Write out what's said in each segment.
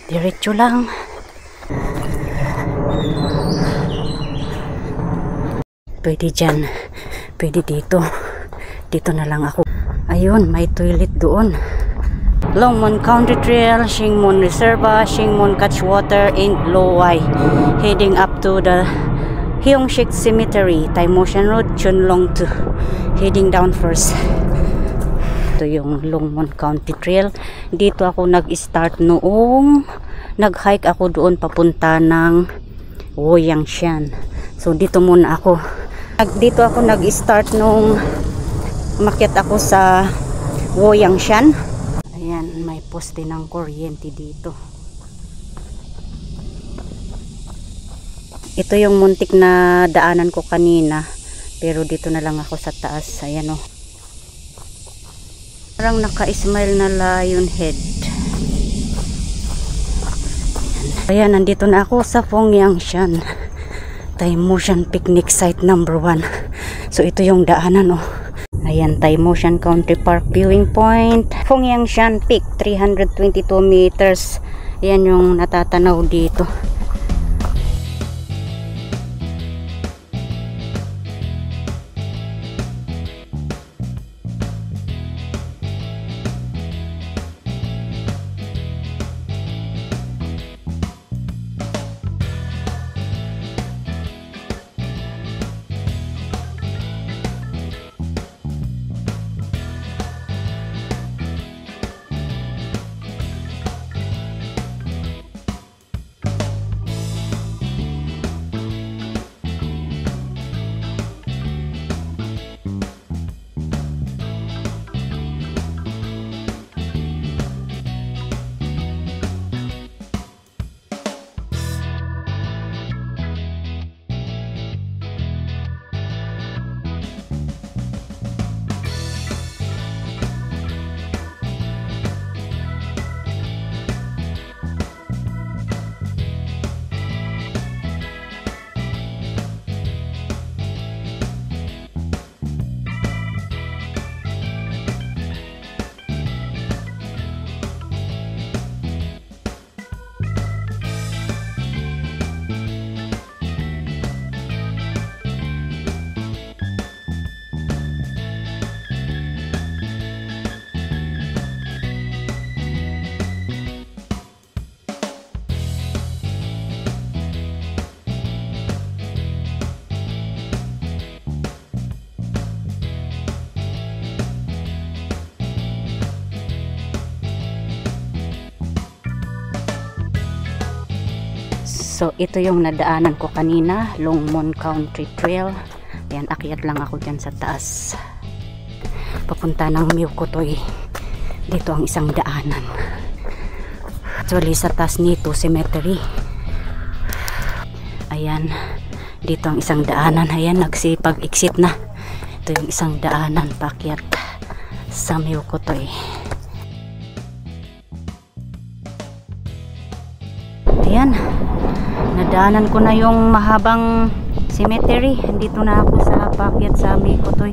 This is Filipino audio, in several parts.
Diretso lang. Pwede dyan. Pwede dito. Dito na lang ako. Ayun, may toilet doon. Longmon Country Trail, Shingmon Reserva, Shingmon Catchwater, and Lowai. Heading up to the Hyongshik Cemetery, Taimoshan Road, Chunlong 2. Heading down first. Ito yung Longmon Country Trail. Dito ako nag-start noong nag-hike ako doon papunta ng Woyangshan. So dito muna ako. Dito ako nag-start nung umakyat ako sa Woyangshan. Ayan, may poste ng kuryente dito. Ito yung muntik na daanan ko kanina. Pero dito na lang ako sa taas. Ayan o. Parang naka-smile na lion head. Ayan, nandito na ako sa Phongyangshan. Taimoshan Picnic Site number 1. So ito yung daanan oh. Ayan, Taimoshan Country Park Viewing Point. Phongyangshan Peak, 322 meters. Ayan yung natatanaw dito. So ito yung nadaanan ko kanina, Longmon Country Trail. Ayan, akyat lang ako dyan sa taas. Papunta ng Miyukotoy. Dito ang isang daanan. Actually sa taas nito, cemetery. Ayan, dito ang isang daanan. Ayan, nagsipag-exit na. Ito yung isang daanan, pakyat sa Miyukotoy. Ayan, nadaanan ko na yung mahabang cemetery. Dito na ako sa pakyat sa Miyukotoy.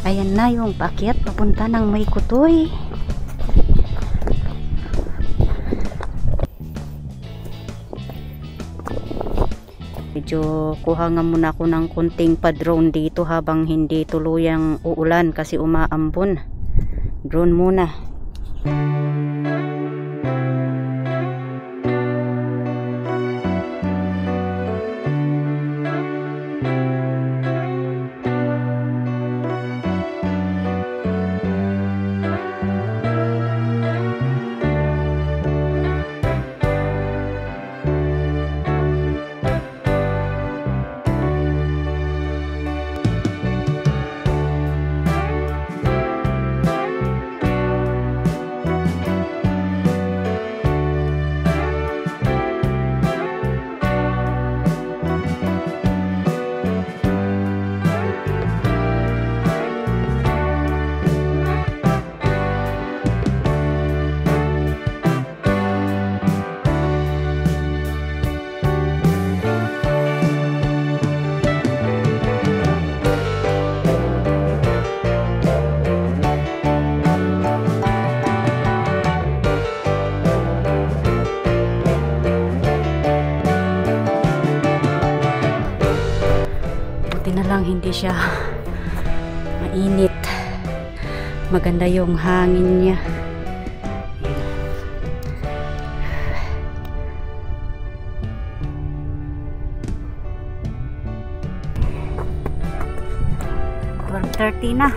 Ayan na yung pakyat papunta ng Miyukotoy. Medyo kuha nga muna ako ng kunting pa-drone dito habang hindi tuluyang uulan kasi umaambon. Drone muna. na lang hindi siya mainit. Maganda yung hangin niya. Ayan. 12:30 na.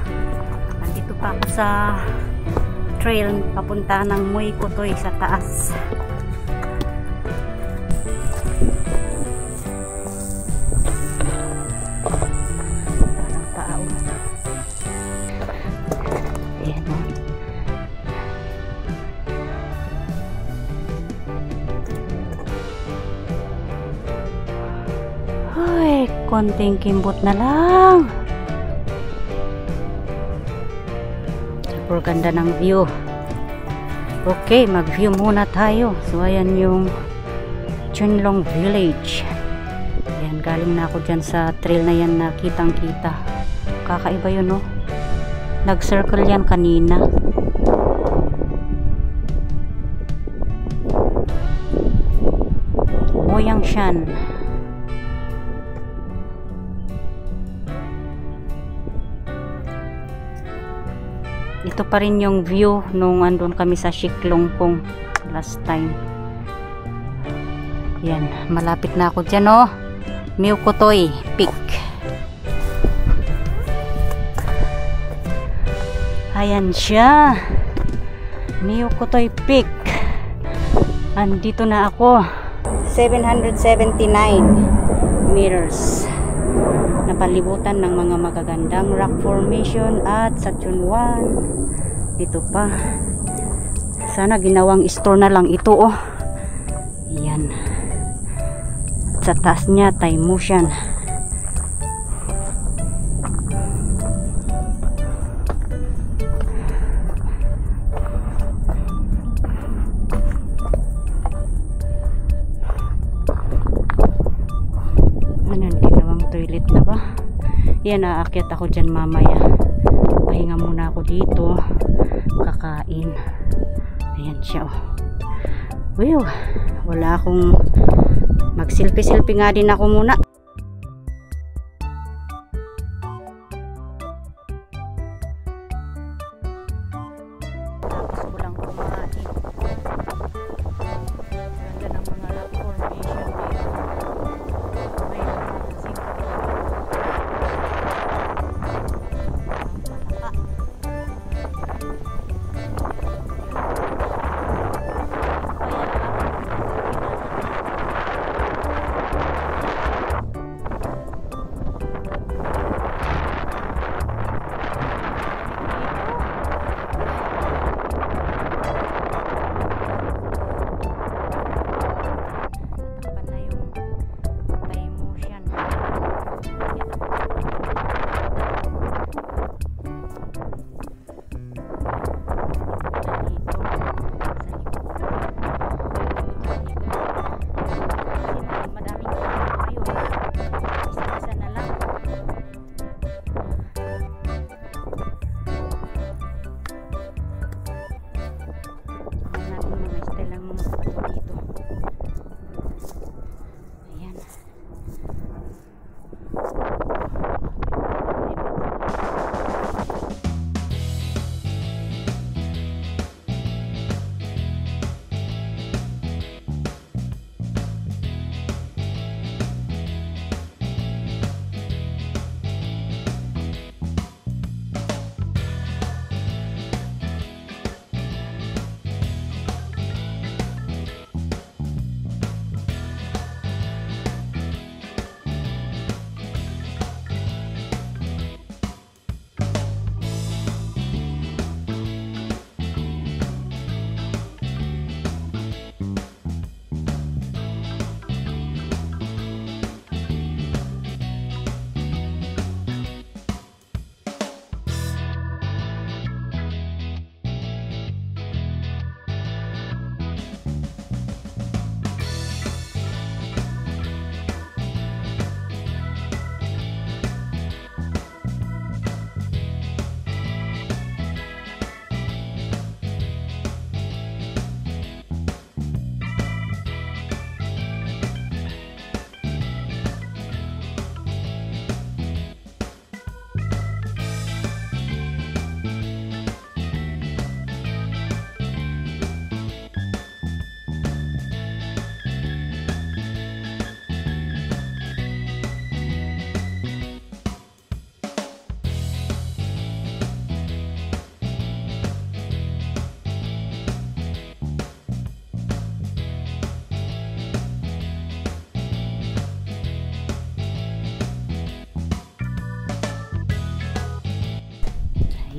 Nandito pa ako sa trail papunta ng Muy Kutoy sa taas. Ay, konting kimbot na lang. Super ganda ng view. Okay, mag-view muna tayo. So, ayan yung Chunlong Village. Ayan, galing na ako dyan sa trail na yan na kitang-kita. Kakaiba yun, no? Nag-circle yan kanina. Oyangshan. Ito pa rin yung view nung andun kami sa Shiklongpong last time. Yan, malapit na ako dyan, oh. Muy Kutoy Peak. Ayan siya. Muy Kutoy Peak. Andito na ako. 779 meters. Napalibutan ng mga magagandang rock formation at sa Chunwan. Ito pa. Sana ginawang store na lang ito, oh. Yan. Sa taas niya, Taimushan. Toilet na ba? Yan, aakyat ako dyan mamaya. Pahinga muna ako dito. Kakain. Ayan siya, oh. Wow, wala akong mag-selfie-selfie nga din ako muna. Tapos ko lang kumain. Ganda ng mga rock formation dito.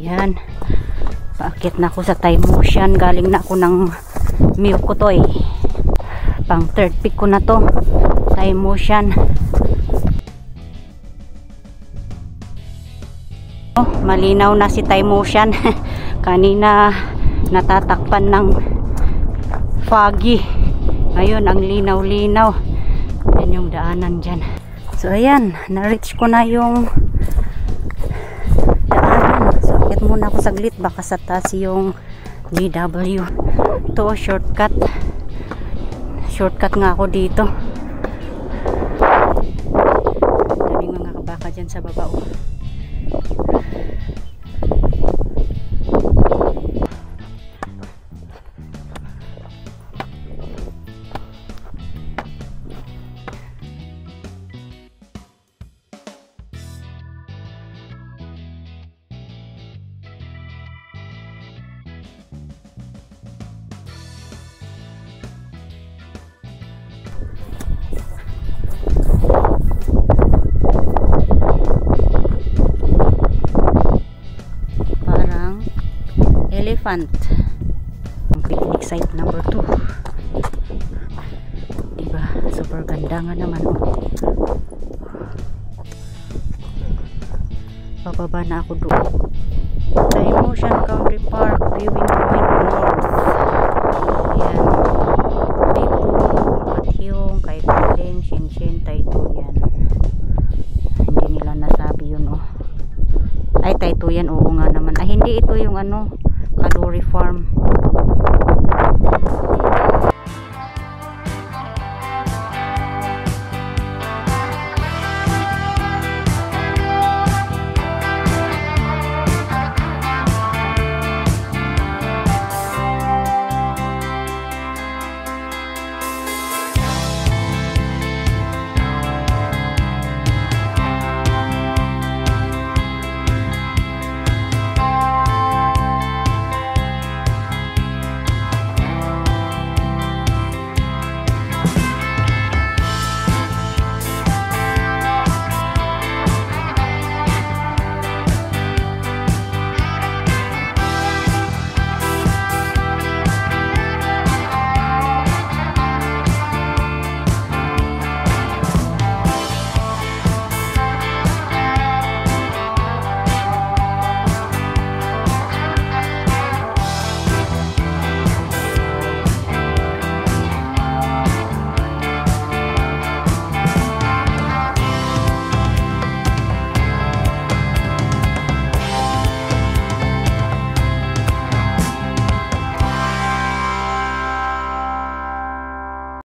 Ayan. Paakit na ako sa Time Ocean. Galing na ako ng Milkotoy. Pang third pick ko na to. Time Ocean. Oh, malinaw na si Time Ocean. Kanina natatakpan ng foggy. Ngayon ang linaw-linaw. Yan yung daanan dyan. So ayan, na-reach ko na yung daanan. So akit muna ako saglit, baka sa taas yung GW. Ito, shortcut. Shortcut nga ako dito. Daming mga kabaka dyan sa baba. Elephant. Ang picnic site number 2. Diba? Super ganda nga naman. Bababa na ako doon. Time Ocean Country Park, Viewing Point North. Yan. Taitu, Patyong, Kaipuling, Shinshin, Taitu yan. Hindi nila nasabi yun, oh. Ay, Taitu yan, oo nga naman. Ay, hindi ito yung ano, Kalori Farm.